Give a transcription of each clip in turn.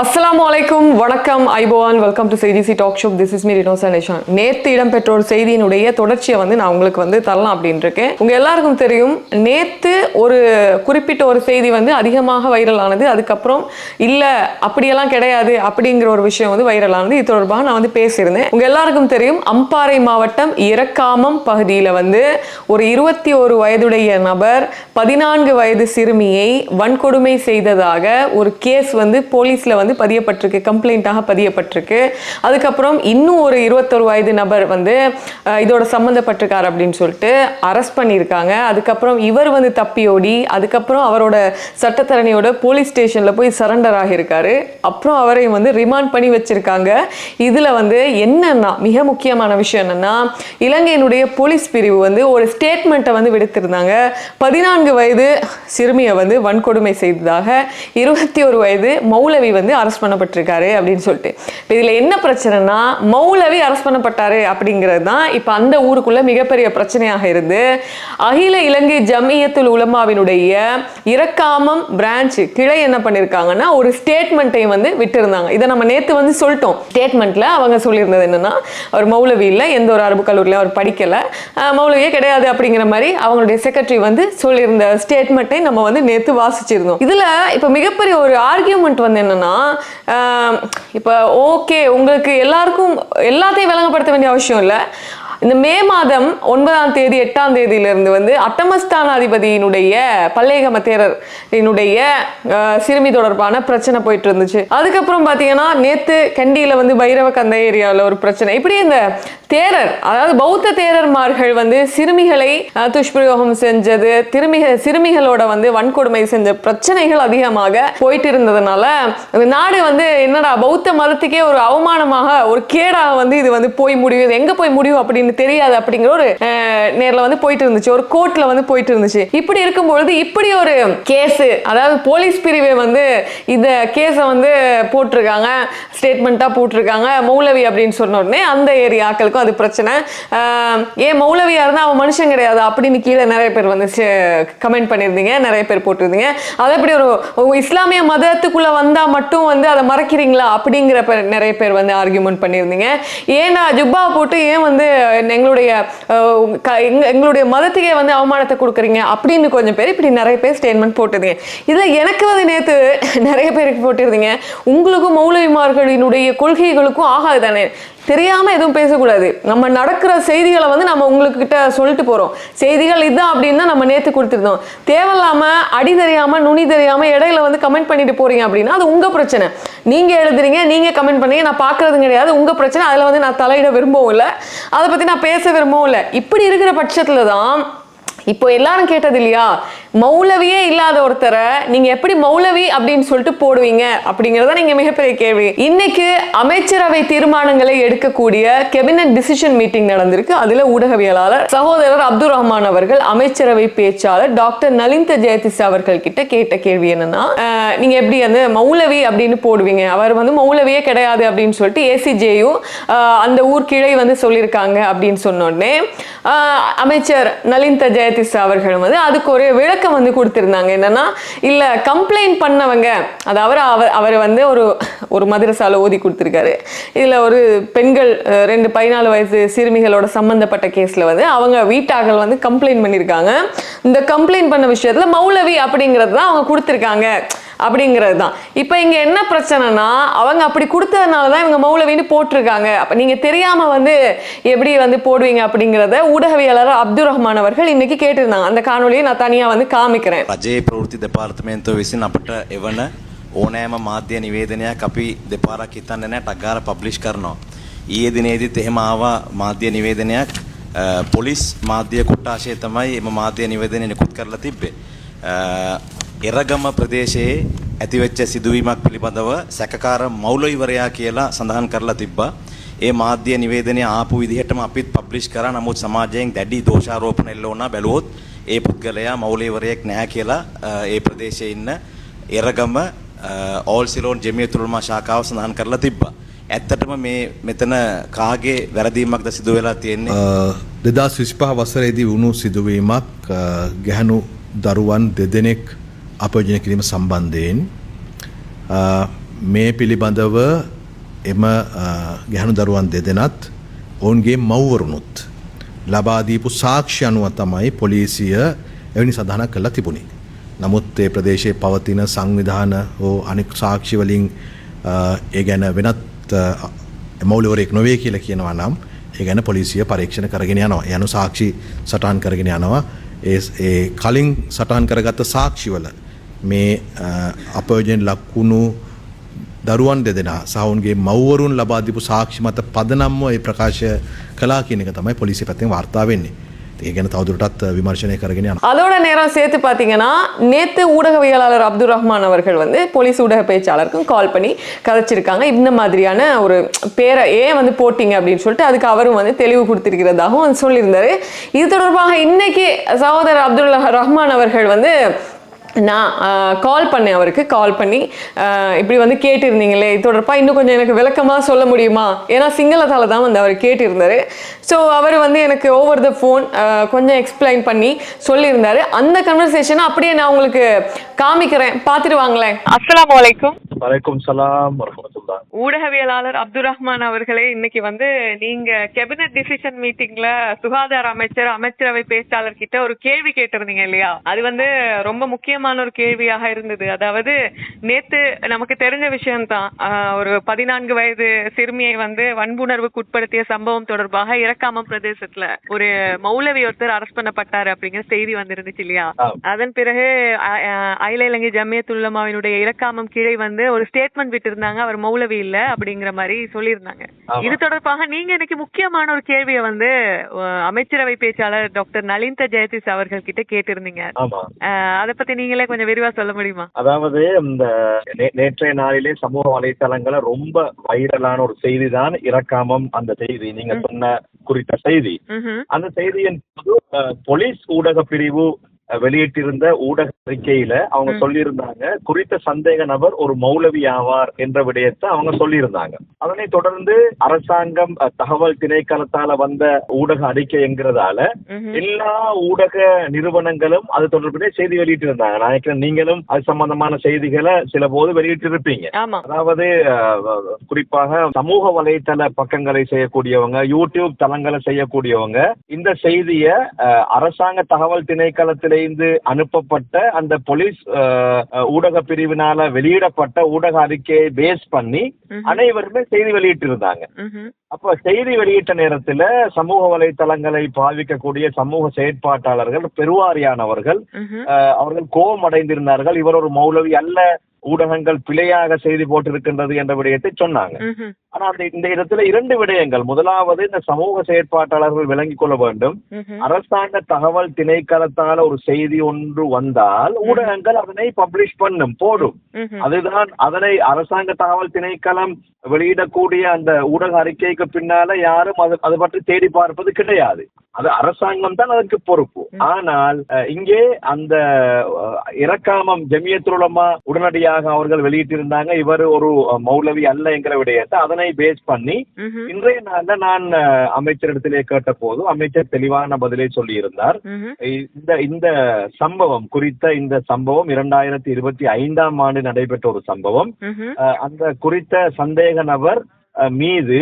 அஸ்ஸலாமு அலைக்கும், வணக்கம், ஐபோவான், வெல்கம் டு செய்தி talk show. This is me ரினோசா நேஷன். நேற்று இடம்பெற்ற ஒரு செய்தியினுடைய தொடர்ச்சியை நான் உங்களுக்கு தரலாம் அப்படின்னு இருக்கேன். உங்க எல்லாருக்கும் தெரியும், நேற்று ஒரு குறிப்பிட்ட ஒரு செய்தி அதிகமாக வைரல் ஆனது. அதுக்கப்புறம் இல்ல அப்படியெல்லாம் கிடையாது அப்படிங்கிற ஒரு விஷயம் வைரல் ஆனது. இது தொடர்பாக நான் பேசியிருந்தேன். உங்க எல்லாருக்கும் தெரியும், அம்பாறை மாவட்டம் இறக்காமம் பகுதியில் ஒரு 21 வயதுடைய நபர் 14 வயது சிறுமியை வன்கொடுமை செய்ததாக ஒரு கேஸ் போலீஸ்ல பதியப்பட்டிருக்கு, கம்ப்ளைண்டாக பதியப்பட்டிருக்கு. அதுக்கப்புறம் இன்னும் ஒரு 21 வயது நபர் இதோட சம்பந்தப்பட்டிருக்காரு அப்படின்னு சொல்லிட்டு அரெஸ்ட் பண்ணியிருக்காங்க. அதுக்கப்புறம் இவர் தப்பியோடி அதுக்கப்புறம் அவரோட சட்டத்தரணியோட போலீஸ் ஸ்டேஷன்ல போய் சரண்டர் ஆகியிருக்காரு. அப்புறம் அவரை ரிமாண்ட் பண்ணி வச்சிருக்காங்க. இதுல என்னன்னா மிக முக்கியமான விஷயம் என்னன்னா, இலங்கையினுடைய போலீஸ் பிரிவு ஒரு ஸ்டேட்மெண்ட்டை விடுத்திருந்தாங்க. 14 வயது சிறுமியை வன்கொடுமை செய்ததாக 21 வயது மௌலவி அரெஸ்ட் பண்ணப்பட்டிருக்காரு அப்படின்னு சொல்லிட்டு. இதுல என்ன பிரச்சனைனா, மௌலவி அரெஸ்ட் பண்ணப்பட்டாரு அப்படிங்கிறது தான் இப்ப அந்த ஊருக்குள்ள மிகப்பெரிய பிரச்சனையாக இருந்து அகில இலங்கை ஜமியத்துல் உலமாவினுடைய இறக்காமம் பிரான்ச் கிளை என்ன பண்ணிருக்காங்கன்னா ஒரு ஸ்டேட்மெண்ட்டையும் விட்டிருந்தாங்க. இதை நம்ம நேத்து சொல்லிட்டோம். ஸ்டேட்மெண்ட்ல அவங்க சொல்லியிருந்தது என்னன்னா, அவர் மௌலவி இல்ல, எந்த ஒரு அரபு கல்லூரியில அவர் படிக்கல, மௌலவியே கிடையாது அப்படிங்கிற மாதிரி அவங்களுடைய செக்ரட்டரி சொல்லியிருந்த ஸ்டேட்மெண்ட்டை நம்ம நேத்து வாசிச்சிருந்தோம். இதுல இப்ப மிகப்பெரிய ஒரு ஆர்கியூமெண்ட் என்னன்னா, இப்ப ஓகே, உங்களுக்கு எல்லாருக்கும் எல்லாத்தையும் விளங்கப்படுத்த வேண்டிய அவசியம் இல்லை. இந்த மே மாதம் 9ஆம் தேதி 8ஆம் தேதியிலிருந்து அட்டமஸ்தானாதிபதியினுடைய பல்லேகம தேரரினுடைய சிறுமி தொடர்பான பிரச்சனை போயிட்டு இருந்துச்சு. அதுக்கப்புறம் பாத்தீங்கன்னா நேத்து கண்டியில பைரவகந்த ஏரியாவில் ஒரு பிரச்சனை. இப்படி இந்த தேரர், அதாவது பௌத்த தேரர்மார்கள் சிறுமிகளை துஷ்பிரயோகம் செஞ்சது, சிறுமிகளோட வன்கொடுமை செஞ்ச பிரச்சனைகள் அதிகமாக போயிட்டு இருந்ததுனால நாடு என்னடா பௌத்த மதத்துக்கே ஒரு அவமானமாக, ஒரு கேடாக இது போய் முடியும், எங்க போய் முடியும் அப்படின்னு தெரியாது அப்படிங்கிற ஒரு நேர்ல போயிட்டு இருந்துச்சு, ஒரு கோர்ட்ல போயிட்டு இருந்துச்சு. இப்படி இருக்கும்பொழுது இப்படி ஒரு கேஸ், அதாவது போலீஸ் பிரிவை இந்த கேஸ போட்டிருக்காங்க, ஸ்டேட்மெண்டா போட்டிருக்காங்க மௌலவி அப்படின்னு சொன்ன உடனே அந்த ஏரியாக்களுக்கும் அது பிரச்சனை. ஏன் மௌலவியா இருந்தா அவன் மனுஷன் கிடையாது அப்படின்னு கீழே நிறைய பேர் கமெண்ட் பண்ணிருந்தீங்க, நிறைய பேர் போட்டிருந்தீங்க. அது எப்படி ஒரு இஸ்லாமிய மதத்துக்குள்ள வந்தா மட்டும் அதை மறைக்கிறீங்களா அப்படிங்கிற நிறைய பேர் ஆர்கியூமெண்ட் பண்ணிருந்தீங்க. ஏன்னா ஜுப்பா போட்டு ஏன் எங்களுடைய மதத்துக்கே அவமானத்தை கொடுக்குறீங்க அப்படின்னு கொஞ்சம் பேர் இப்படி நிறைய பேர் ஸ்டேட்மெண்ட் போட்டுருந்தீங்க. இதுல எனக்கு நேத்து நிறைய பேருக்கு போட்டிருந்தீங்க, உங்களுக்கும் மௌலவிமார்களினுடைய கொள்கைகளுக்கும் ஆகாது தானே, தெரியாம எதுவும் பேசக்கூடாது, நம்ம நடக்கிற செய்திகளை நம்ம உங்களுக்கு கிட்ட சொல்லிட்டு போறோம், செய்திகள் இதுதான் அப்படின்னு நம்ம நேத்து கொடுத்துருந்தோம். தேவையில்லாம அடி தெரியாம நுனி தெரியாம இடையில கமெண்ட் பண்ணிட்டு போறீங்க அப்படின்னா அது உங்க பிரச்சனை. நீங்க எழுதுறீங்க, நீங்க கமெண்ட் பண்ணீங்க, நான் பாக்குறது கிடையாது, உங்க பிரச்சனை. அதுல நான் தலையிட விரும்பவும் இல்லை, அதை பத்தி நான் பேச விரும்பவும் இல்லை. இப்படி இருக்கிற பட்சத்துல தான் இப்போ எல்லாரும் கேட்டது இல்லையா, மௌலவியே இல்லாத ஒருத்தரை நீங்க எப்படி மௌலவி அப்படின்னு சொல்லிட்டு போடுவீங்க அப்படிங்கறத நீங்க மிகப்பெரிய கேள்வி. இன்னைக்கு அமைச்சரவை தீர்மானங்களை எடுக்கக்கூடிய கேபினட் டிசிஷன் மீட்டிங் நடந்திருக்கு. அதுல ஊடகவியலாளர் சகோதரர் அப்துல் ரஹ்மான் அவர்கள் அமைச்சரவை பேச்சாளர் டாக்டர் நலிந்த ஜெயதிஸ் அவர்கள் கிட்ட கேட்ட கேள்வி என்னன்னா, நீங்க எப்படி மௌலவி அப்படின்னு போடுவீங்க, அவர் மௌலவியே கிடையாது அப்படின்னு சொல்லிட்டு ஏசிஜேயும் அந்த ஊர் கிளை சொல்லியிருக்காங்க அப்படின்னு சொன்ன உடனே அமைச்சர் நலிந்த ஜெயதிஸ் அவர்கள் அதுக்கு ஒரு விளக்கம் கொடுத்திருந்தாங்க. என்னன்னா, இல்ல கம்ப்ளைண்ட் பண்ணவங்க, அதாவது அவர் ஒரு மதரசால ஓதி கொடுத்திருக்காரு. இதுல ஒரு பெண்கள் 2 14 வயசு சிறுமிகளோட சம்பந்தப்பட்ட கேஸ்ல அவங்க வீட்டார்கள் கம்ப்ளைண்ட் பண்ணிருக்காங்க. இந்த கம்ப்ளைண்ட் பண்ண விஷயத்துல மௌலவி அப்படிங்கிறது தான் அவங்க கொடுத்திருக்காங்க அப்படிங்கிறது தான். இப்போ இங்க என்ன பிரச்சனைனா, அவங்க அப்படி கொடுத்ததுனால தான் இவங்க மௌலவின்னு போட்டிருக்காங்க. அப்ப நீங்க தெரியாம எப்படி போடுவீங்க அப்படிங்கிறத ஊடகவியலாளர் அப்துல் ரஹ்மான் அவர்கள் இன்னைக்கு கேட்டிருந்தாங்க. அந்த காணொலியை நான் தனியா காமிக்கிறேன். රජයේ ප්‍රවෘත්ති දෙපාර්තමේන්තුව විසින් අපට එවන ඕනෑම මාධ්‍ය නිවේදනයක් අපි දෙපාරක් හිතන්නේ නැහැ, ටක් ගාලා පබ්ලිෂ් කරනවා. ඊයේ දිනේදීත් එහෙම ආවා මාධ්‍ය නිවේදනයක්. පොලිස් මාධ්‍ය කොට්ටාශය තමයි එම මාධ්‍ය නිවේදනය නිකුත් කරලා තිබ්බේ. එරගම ප්‍රදේශයේ ඇතිවෙච්ච සිදුවීමක් පිළිබඳව සැකකාර මෞලවිවරයා කියලා සඳහන් කරලා තිබ්බා. ඒ මාධ්‍ය නිවේදනය ආපු විදිහටම අපිත් පබ්ලිෂ් කරා. නමුත් සමාජයෙන් දැඩි දෝෂාරෝපණ එල්ල වුණා. බැලුවොත් ඒ පුද්ගලයා මෞලවිවරයෙක් නැහැ කියලා ඒ ප්‍රදේශයේ ඉන්න එරගම ඕල් සිලෝන් ජමියතුල් උලමා ශාඛාව සඳහන් කරලා තිබ්බා. ඇත්තටම මෙතන කාගේ වැරදීමක්ද සිදු වෙලා තියෙන්නේ? 2025 වසරේදී වුණු සිදුවීමක් ගැහණු දරුවන් 2 දෙනෙක් අපයෝජනය කිරීම සම්බන්ධයෙන් මේ පිළිබඳව එම ගැහණු දරුවන් දෙදෙනත් ඔවුන්ගේ මව්වරුනුත් ලබා දීපු සාක්ෂි අනුව තමයි පොලිසිය එවැනි සඳහනක් කළා තිබුණේ. නමුත් ඒ ප්‍රදේශයේ පවතින සංවිධාන හෝ අනෙක් සාක්ෂි වලින් ඒ ගැන වෙනත් මෞලවරයෙක් නොවේ කියලා කියනවා නම් ඒ ගැන පොලිසිය පරීක්ෂණ කරගෙන යනවා. ඒ අනුව සාක්ෂි සටහන් කරගෙන යනවා. ඒ කලින් සටහන් කරගත්ත සාක්ෂිවල මේ අපයෝජන ලක්ුණු දරුවන් දෙදෙනා සහ ඔවුන්ගේ මව්වරුන් ලබා දීපු සාක්ෂි මත පදනම්ව ඒ ප්‍රකාශය කළා කියන එක තමයි පොලිසිය පැත්තෙන් වාර්තා වෙන්නේ. ඒ ගැන තවදුරටත් විමර්ශනය කරගෙන යනවා. அதோட நேரம் சேர்த்து பார்த்தீங்கன்னா நேத்து ஊடகவியலாளர் அப்துல் ரஹ்மான் அவர்கள் வந்து போலீஸ் ஊடக பேச்சாளருக்கும் கால் பண்ணி கதைச்சிருக்காங்க. இந்த மாதிரியான ஒரு பேரை ஏன் வந்து போட்டிங்க அப்படின்னு சொல்லிட்டு அதுக்கு அவரும் வந்து தெளிவு கொடுத்திருக்கிறதாகவும் சொல்லியிருந்தாரு. இது தொடர்பாக இன்னைக்கு சகோதரர் அப்துல் ரஹ்மான் அவர்கள் வந்து நான் கால் பண்ணேன், அவருக்கு கால் பண்ணி இப்படி வந்து கேட்டிருந்தீங்களே இது தொடர்பாக இன்னும் கொஞ்சம் எனக்கு விளக்கமாக சொல்ல முடியுமா, ஏன்னா சிங்களத்தால் தான் வந்து அவர் கேட்டிருந்தாரு. ஸோ அவர் வந்து எனக்கு ஓவர் த ஃபோன் கொஞ்சம் எக்ஸ்பிளைன் பண்ணி சொல்லியிருந்தாரு. அந்த கன்வர்சேஷனை அப்படியே நான் உங்களுக்கு காமிக்கிறேன், பார்த்துட்டு வாங்களேன். அஸ்ஸலாமு அலைக்கும். வலைக்கும் சலாம் வரஹ்மத்துல்லாஹ். ஊடகவியலாளர் அப்துல் ரஹ்மான் அவர்களே, இன்னைக்கு வந்து நீங்க கேபினட் டிசிஷன் மீட்டிங்ல சுகாதார அமைச்சர் அமைச்சரவை பேச்சாளர் கிட்ட ஒரு கேள்வி கேட்டிருந்தீங்க இல்லையா? அது வந்து ரொம்ப முக்கியமான ஒரு கேள்வியாக இருந்தது. அதாவது நேத்து நமக்கு தெரிஞ்ச விஷயம்தான், ஒரு 14 வயது சிறுமியை வந்து வன்புணர்வுக்கு உட்படுத்திய சம்பவம் தொடர்பாக இரக்காமம் பிரதேசத்துல ஒரு மௌலவி ஒருத்தர் அரஸ்ட் பண்ணப்பட்டாரு அப்படிங்கிற செய்தி வந்திருந்துச்சு இல்லையா? அதன் பிறகு அகில இலங்கை ஜம்மியத்துல் உலமாவினுடைய இரக்காமம் கீழே வந்து ஒரு ஸ்டேட்மெண்ட் விட்டு இருந்தாங்க, அவர் மௌலவி இல்ல அப்படிங்கிற மாதிரி சொல்லியிருந்தாங்க. இது தொடர்பாக நீங்க இன்னைக்கு முக்கியமான ஒரு கேள்வியை வந்து அமைச்சரவை பேச்சாளர் டாக்டர் நலிந்த ஜெயதிஸ் அவர்கள் கிட்ட கேட்டிருந்தீங்க. அதை பத்தி நீங்களே கொஞ்சம் விரிவா சொல்ல முடியுமா? அதாவது இந்த நேற்றைய நாளிலே சமூக வலைத்தளங்களை ரொம்ப வைரலான ஒரு செய்தி தான் இரக்காமம். அந்த செய்தி நீங்க சொன்ன குறித்த செய்தி, அந்த செய்தியின் போலீஸ் ஊடக பிரிவு வெளியிட்டிருந்த ஊடக அறிக்கையில அவங்க சொல்லியிருந்தாங்க, குறித்த சந்தேக நபர் ஒரு மௌலவி ஆவார் என்ற விடயத்தை அவங்க சொல்லியிருந்தாங்க. அதனை தொடர்ந்து அரசாங்கம் தகவல் திணைக்களத்தால வந்த ஊடக அறிக்கை என்கிறதால எல்லா ஊடக நிறுவனங்களும் அது தொடர்புடைய செய்தி வெளியிட்டிருந்தாங்க. நான் நினைக்கிறேன் நீங்களும் அது சம்பந்தமான செய்திகளை சில போது வெளியிட்டிருப்பீங்க. அதாவது குறிப்பாக சமூக வலைத்தள பக்கங்களை செய்யக்கூடியவங்க, யூடியூப் தளங்களை செய்யக்கூடியவங்க இந்த செய்தியை அரசாங்க தகவல் திணைக்களத்திலே அனுப்பப்பட்ட அந்த போலீஸ் ஊடக பிரிவினால வெளியிடப்பட்ட ஊடக அறிக்கையை பேஸ் பண்ணி அனைவருமே செய்தி வெளியிட்டு இருந்தாங்க. அப்ப செய்தி வெளியிட்ட நேரத்துல சமூக வலைத்தளங்களை பாவிக்கக்கூடிய சமூக செயற்பாட்டாளர்கள் பெருவாரியானவர்கள் அவர்கள் கோபம் அடைந்திருந்தார்கள். இவர் ஒரு மௌலவி அல்ல, ஊடகங்கள் பிழையாக செய்தி போட்டிருக்கின்றது என்ற விடயத்தை சொன்னாங்க. ஆனா இந்த இடத்துல இரண்டு விடயங்கள். முதலாவது, இந்த சமூக செயற்பாட்டாளர்கள் விளங்கிக் கொள்ள வேண்டும், அரசாங்க தகவல் திணைக்களத்தால ஒரு செய்தி ஒன்று வந்தால் ஊடகங்கள் அதனை பப்ளிஷ் பண்ணும், போடும். அதுதான் அதனை அரசாங்க தகவல் திணைக்களம் வெளியிடக்கூடிய அந்த ஊடக அறிக்கைக்கு பின்னால யாரும் அது பற்றி தேடி பார்ப்பது கிடையாது. அது அரசாங்கம் தான் அதற்கு பொறுப்பு. ஆனால் இங்கே அந்த இரக்காமம் ஜமியத்துல் உலமா உடனடியாக அவர்கள் வெளியிட்டிருந்தாங்க, இவர் ஒரு மௌலவி அல்ல என்கிற விடயத்தை அதனை பேஸ் பண்ணி இன்றைய நாள்ல நான் அமைச்சரிடத்திலே கேட்ட போது அமைச்சர் தெளிவான பதிலை சொல்லி இருந்தார். இந்த சம்பவம் குறித்த இந்த சம்பவம் 2025ஆம் ஆண்டு நடைபெற்ற ஒரு சம்பவம். அந்த குறித்த சந்தேக நபர் மீது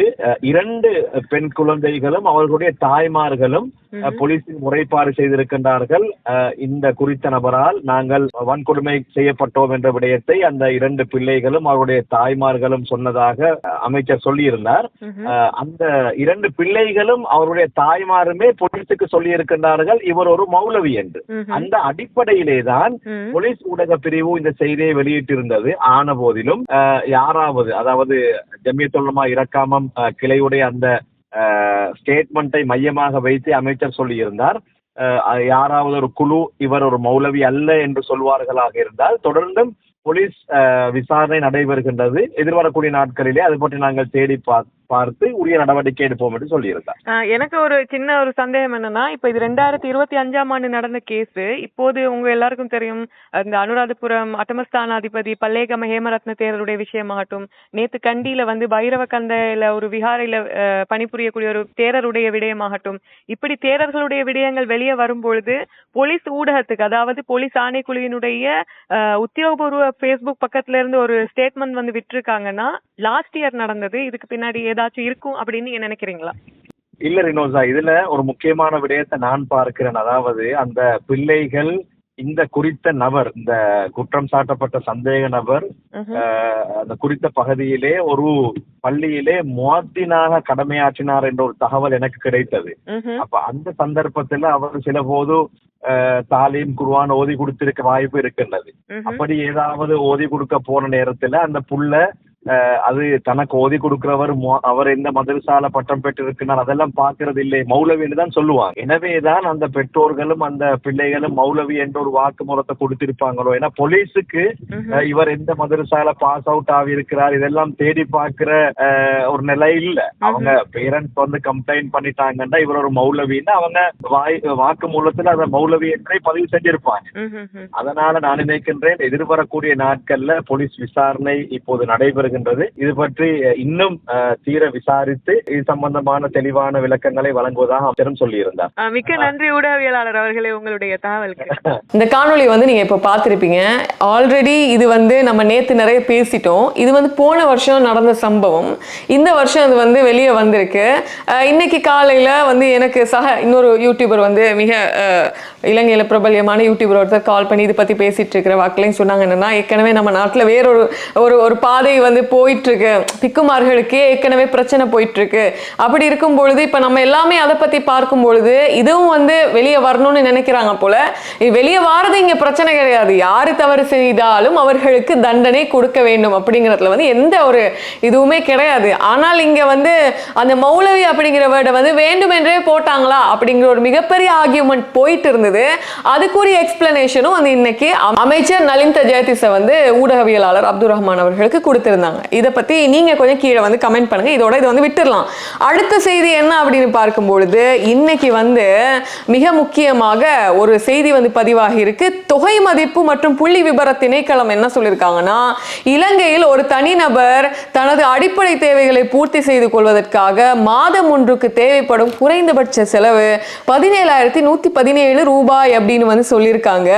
2 பெண் குழந்தைகளும் அவர்களுடைய தாய்மார்களும் போலீசில் முறைப்பாடு செய்திருக்கின்றார்கள். இந்த குறித்த நபரால் நாங்கள் வன்கொடுமை செய்யப்பட்டோம் என்ற விடயத்தை அந்த 2 பிள்ளைகளும் அவருடைய தாய்மார்களும் சொன்னதாக அமைச்சர் சொல்லியிருந்தார். அந்த 2 பிள்ளைகளும் அவருடைய தாய்மாருமே போலீசுக்கு சொல்லி இருக்கின்றார்கள் இவர் ஒரு மௌலவி என்று. அந்த அடிப்படையிலே தான் போலீஸ் ஊடக பிரிவு இந்த செய்தியை வெளியிட்டிருந்தது. ஆன போதிலும் யாராவது, அதாவது ஜமியத்துல் உலமா இரக்காமம் கிளையுடைய அந்த ஸ்டேட்மெண்டை மையமாக வைத்து அமைச்சர் சொல்லியிருந்தார், யாராவது ஒரு குழு இவர் ஒரு மௌலவி அல்ல என்று சொல்வார்களாக இருந்தால் தொடர்ந்தும் போலீஸ் விசாரணை நடைபெறுகின்றது. எதிர்வரக்கூடிய நாட்களிலே அது பற்றி நாங்கள் தேடி பார்த்து உரிய நடவடிக்கை எடுப்போம் என்று சொல்லியிருந்தார். எனக்கு ஒரு சின்ன ஒரு சந்தேகம் என்னன்னா, இப்ப இது 2025ஆம் ஆண்டு நடந்த கேஸ். இப்போது உங்க எல்லாருக்கும் தெரியும், இந்த அனுராதபுரம் அட்டமஸ்தானாதிபதி பல்லேகம ஹேமரத்ன தேரருடைய விஷயமாகட்டும், நேத்து கண்டியில வந்து பைரவ கந்தையில ஒரு விஹாரையில பணிபுரியக்கூடிய ஒரு தேரருடைய விடயமாகட்டும், இப்படி தேரர்களுடைய விடயங்கள் வெளியே வரும்பொழுது போலீஸ் ஊடகத்துக்கு, அதாவது போலீஸ் ஆணைக்குழுவினுடைய உத்தியோகபூர்வ Facebook பக்கத்துல இருந்து ஒரு ஸ்டேட்மெண்ட் வந்து விட்டுருக்காங்கன்னா, லாஸ்ட் இயர் நடந்தது, இதுக்கு பின்னாடி ஏதாச்சும் இருக்கும் அப்படின்னு நீங்க நினைக்கிறீங்களா? இல்ல ரினோசா, இதுல ஒரு முக்கியமான விடயத்தை நான் பார்க்கிறேன். அதாவது அந்த பிள்ளைகள் இந்த குறித்த நபர், இந்த குற்றம் சாட்டப்பட்ட சந்தேக நபர் அந்த குறித்த பகுதியிலே ஒரு பள்ளியிலே முஅத்தினாக கடமையாற்றினார் என்ற ஒரு தகவல் எனக்கு கிடைத்தது. அப்ப அந்த சந்தர்ப்பத்துல அவர் சில போது தாலீம் குர்ஆன் ஓதி கொடுத்திருக்க வாய்ப்பு இருக்கின்றது. அப்படி ஏதாவது ஓதி கொடுக்க போன நேரத்துல அந்த புள்ள அது தனக்கு ஓதி கொடுக்கிறவர் அவர் எந்த மதரசால பட்டம் பெற்றிருக்கிறார் அதெல்லாம் பாக்குறது இல்லை, மௌலவின்னு தான் சொல்லுவாங்க. எனவேதான் அந்த பெற்றோர்களும் அந்த பிள்ளைகளும் மௌலவி என்ற ஒரு வாக்குமூலத்தை கொடுத்திருப்பாங்களோ. ஏன்னா போலீஸுக்கு இவர் எந்த மதரசால பாஸ் அவுட் ஆகி இருக்கிறார் இதெல்லாம் தேடி பார்க்கிற ஒரு நிலை இல்ல. அவங்க பேரண்ட்ஸ் வந்து கம்ப்ளைண்ட் பண்ணிட்டாங்கன்னா இவர் ஒரு மௌலவின்னு அவங்க வாக்குமூலத்துல அந்த மௌலவி என்றே பதிவு செஞ்சிருப்பாங்க. அதனால நான் நினைக்கின்றேன் எதிர்வரக்கூடிய நாட்கள்ல போலீஸ் விசாரணை இப்போது நடைபெறுகிறது. இது பற்றி இன்னும் தீர விசாரித்து இது சம்பந்தமான தெளிவான விளக்கங்களை வழங்குவதாக அமைச்சரும் சொல்லியிருந்தார். மிக்க நன்றி ஊடகவியலாளர் அவர்களே உங்களுடைய தகவலுக்கு. இந்த காணொளி வந்து நீங்க இப்ப பாத்திருப்பீங்க. ஆல்ரெடி இது வந்து நம்ம நேத்து நிறைய பேசிட்டோம். இது வந்து போன வருஷம் நடந்த சம்பவம். இந்த வருஷம் அது வந்து வெளியே வந்திருக்கு. இன்னைக்கு காலையில வந்து எனக்கு இன்னொரு யூடியூபர் வந்து மிக இலங்கையில பிரபல்யமான யூடியூபர் ஒருத்தர் கால் பண்ணி இதை பத்தி பேசிட்டு இருக்கிற வாக்கிலையும் சொன்னாங்க என்னன்னா, ஏற்கனவே நம்ம நாட்டுல வேறொரு ஒரு பாதை வந்து போயிட்டு இருக்கு, பிக்குமார்களுக்கே ஏற்கனவே பிரச்சனை போயிட்டு இருக்கு. அப்படி இருக்கும் பொழுது இப்ப நம்ம எல்லாமே அதை பத்தி பார்க்கும் பொழுது இதுவும் வந்து வெளியே வரணும்னு நினைக்கிறாங்க போல. வெளியே வாரது இங்க பிரச்சனை கிடையாது, யாரு தவறு செய்தாலும் அவர்களுக்கு தண்டனை கொடுக்க வேண்டும் அப்படிங்கிறதுல வந்து எந்த ஒரு இதுவுமே கிடையாது. ஆனால் இங்க வந்து அந்த மௌலவி அப்படிங்கிற வேர்டை வந்து வேண்டுமென்றே போட்டாங்களா அப்படிங்கிற ஒரு மிகப்பெரிய ஆர்கியூமெண்ட் போயிட்டு இருந்தது. அதுக்குரிய எக்ஸ்பிளனேஷனும் வந்து இன்னைக்கு அமைச்சர் நலிந்த ஜெயதிச வந்து ஊடகவியலாளர் அப்துல் ரஹ்மான் அவர்களுக்கு கொடுத்திருந்தாங்க. இதை பத்தி நீங்க கொஞ்சம் கீழே வந்து கமெண்ட் பண்ணுங்க. இதோட இதை வந்து விட்டுறலாம். அடுத்த செய்தி என்ன அப்படின்னு பார்க்கும்பொழுது இன்னைக்கு வந்து மிக முக்கியமாக ஒரு செய்தி வந்து பதிவாகி இருக்கு. தொகை மதிப்பு மற்றும் புள்ளி விபர திணைக்களம் என்ன சொல்லியிருக்காங்கன்னா, இலங்கையில் ஒரு தனிநபர் தனது அடிப்படை தேவைகளை பூர்த்தி செய்து கொள்வதற்காக மாதம் ஒன்றுக்கு தேவைப்படும் குறைந்தபட்ச செலவு 17,117 ரூபாய் அப்படின்னு வந்து சொல்லியிருக்காங்க.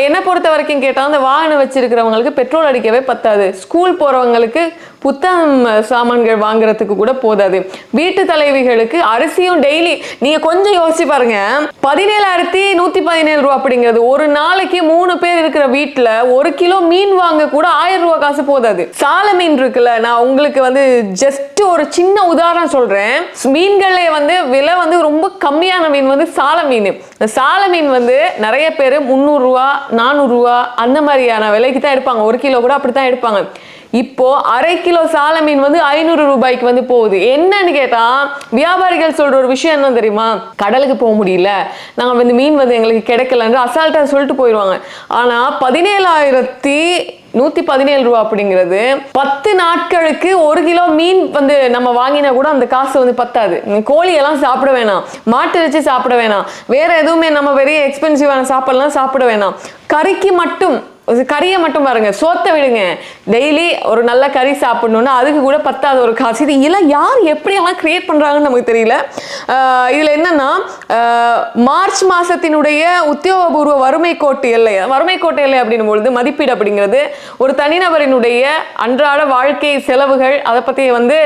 என்ன பொறுத்த வரைக்கும் கேட்டா, அந்த வாகனம் வச்சிருக்கிறவங்களுக்கு பெட்ரோல் அடிக்கவே பத்தாது, ஸ்கூல் போறவங்களுக்கு புத்தகம் சாமான்கள் வாங்குறதுக்கு கூட போதாது, வீட்டு தலைவிகளுக்கு அரிசியும் டெய்லி நீங்க கொஞ்சம் யோசிச்சு பாருங்க, 17,117 ரூபா அப்படிங்கிறது ஒரு நாளைக்கு 3 பேர் இருக்கிற வீட்டுல 1 கிலோ மீன் வாங்க கூட 1000 ரூபாய் காசு போதாது. சால மீன் இருக்குல்ல, நான் உங்களுக்கு வந்து ஜஸ்ட் ஒரு சின்ன உதாரணம் சொல்றேன். மீன்களே வந்து விலை வந்து ரொம்ப கம்மியான மீன் வந்து சால மீன். சால மீன் வந்து நிறைய பேர் 300 ரூபா 400 ரூபா அந்த மாதிரியான விலைக்கு தான் எடுப்பாங்க, 1 கிலோ கூட அப்படித்தான் எடுப்பாங்க. இப்போ அரை கிலோ சால மீன் வந்து 500 ரூபாய்க்கு வந்து போகுது. என்னன்னு கேட்டா, வியாபாரிகள் சொல்ற ஒரு விஷயம் என்ன தெரியுமா, கடலுக்கு போக முடியல, நாங்க வந்து மீன் வந்து எங்களுக்கு கிடைக்கலன்னு அசால்ட்டா சொல்லிட்டு போயிடுவாங்க. ஆனா 17,117 ரூபா அப்படிங்கிறது 10 நாட்களுக்கு 1 கிலோ மீன் வந்து நம்ம வாங்கினா கூட அந்த காசு வந்து பத்தாது. கோழி எல்லாம் சாப்பிட வேணாம், மாட்டு வச்சு சாப்பிட வேணாம், வேற எதுவுமே நம்ம பெரிய எக்ஸ்பென்சிவான சாப்பாடுலாம் சாப்பிட வேணாம், கறிக்கு மட்டும் கறியை மட்டும் பாருங்க, சோத்தை விடுங்க, டெய்லி ஒரு நல்ல கறி சாப்பிடணும்னா அதுக்கு கூட பத்தாத ஒரு காசு. இது எல்லாம் யார் எப்படியெல்லாம் கிரியேட் பண்றாங்கன்னு நமக்கு தெரியல. இதுல என்னன்னா, மார்ச் மாசத்தினுடைய உத்தியோகபூர்வ வறுமை கோட்டு எல்லை அப்படின்னும் பொழுது மதிப்பீடு அப்படிங்கிறது ஒரு தனிநபரினுடைய அன்றாட வாழ்க்கை செலவுகள், அதை பத்தி வந்து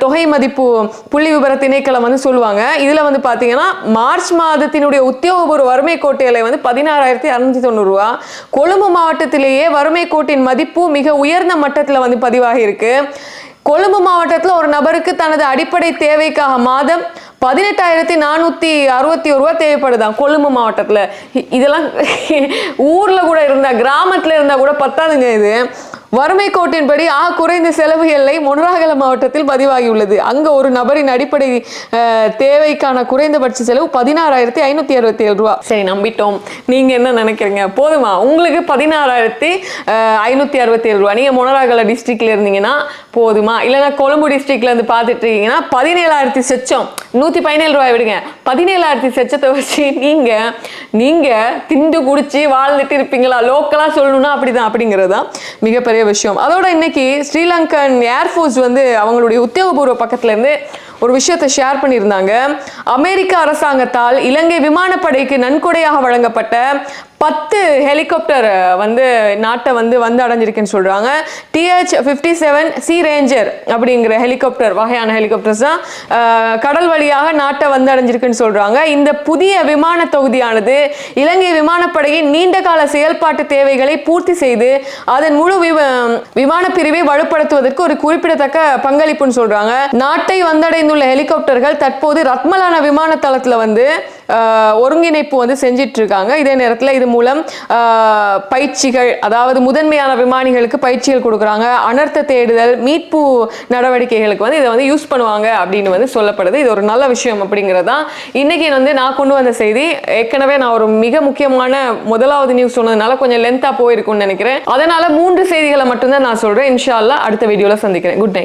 தொகை மதிப்பு புள்ளி விபர திணைக்களம் வந்து சொல்லுவாங்க. இதுல வந்து பாத்தீங்கன்னா மார்ச் மாதத்தினுடைய உத்தியோகபூர்வ வறுமை கோட்டு எல்லை வந்து 16,690 ரூபா. கொழும்பு மாவட்டத்திலேயே வறுமை கோட்டின் மதிப்பு மிக உயர்ந்த மட்டத்தில் வந்து பதிவாகி இருக்கு. கொழும்பு மாவட்டத்தில் ஒரு நபருக்கு தனது அடிப்படை தேவைக்காக மாதம் 18,461 ரூபா தேவைப்படுதான் கொழும்பு மாவட்டத்தில். இதெல்லாம் ஊர்ல கூட இருந்தா, கிராமத்துல இருந்தா கூட பத்தாதுங்க. இது வறுமை கோட்டின்படி குறைந்த செலவு எல்லை மொனராகல மாவட்டத்தில் பதிவாகியுள்ளது. அங்க ஒரு நபரின் அடிப்படை தேவைக்கான குறைந்தபட்ச செலவு 16,567 ரூபா. சரி, நம்பிட்டோம். நீங்க என்ன நினைக்கிறீங்க? போதுமா உங்களுக்கு 16,567 ரூபா? நீங்க மொனராகல டிஸ்ட்ரிக்ட்ல இருந்தீங்கன்னா போதுமா? இல்லைன்னா கொழும்பு டிஸ்ட்ரிக்ட்ல இருந்து பார்த்துட்டு இருக்கீங்கன்னா 17,000 செச்சம், 117 ரூபாய் விடுங்க, 17,000 செச்சத்தை வச்சு நீங்க திண்டு குடிச்சு வாழ்ந்துட்டு இருப்பீங்களா? லோக்கலா சொல்லணும்னா அப்படிதான், அப்படிங்கிறது தான் மிகப்பெரிய விஷயம். அதோட இன்னைக்கு ஸ்ரீலங்கன் ஏர்ஃபோர்ஸ் வந்து அவங்களுடைய உத்தியோகபூர்வ பக்கத்துல இருந்து ஒரு விஷயத்தை ஷேர் பண்ணியிருந்தாங்க. அமெரிக்க அரசாங்கத்தால் இலங்கை விமானப்படைக்கு நன்கொடையாக வழங்கப்பட்ட 10 ஹெலிகாப்டர் வந்து நாட்டை வந்து அடைஞ்சிருக்குன்னு சொல்றாங்க. TH-57 சி ரேஞ்சர் அப்படிங்கிற ஹெலிகாப்டர் வகையான ஹெலிகாப்டர்ஸ் தான் கடல் வழியாக நாட்டை வந்து அடைஞ்சிருக்குன்னு சொல்றாங்க. இந்த புதிய விமான தொகுதியானது இலங்கை விமானப்படையின் நீண்டகால செயல்பாட்டு தேவைகளை பூர்த்தி செய்து அதன் முழு விமான பிரிவை வலுப்படுத்துவதற்கு ஒரு குறிப்பிடத்தக்க பங்களிப்புன்னு சொல்றாங்க. நாட்டை வந்தடைந்துள்ள ஹெலிகாப்டர்கள் தற்போது ரத்மலான விமான தளத்துல வந்து ஒருங்கிணைப்பு வந்து செஞ்சிட்டு இருக்காங்க. இதே நேரத்தில் இது மூலம் பயிற்சிகள், அதாவது முதன்மையான விமானிகளுக்கு பயிற்சிகள் கொடுக்குறாங்க. அனர்த்த தேடுதல், மீட்பு நடவடிக்கைகளுக்கு வந்து இதை வந்து யூஸ் பண்ணுவாங்க அப்படின்னு வந்து சொல்லப்படுது. இது ஒரு நல்ல விஷயம் அப்படிங்கிறதான் இன்னைக்கு வந்து நான் கொண்டு வந்த செய்தி. ஏற்கனவே நான் ஒரு மிக முக்கியமான முதலாவது நியூஸ் சொன்னதுனால கொஞ்சம் லென்த்தா போயிருக்கும்னு நினைக்கிறேன். அதனால 3 செய்திகளை மட்டும்தான் நான் சொல்றேன். இன்ஷா அல்லாஹ் அடுத்த வீடியோல சந்திக்கிறேன். Good night.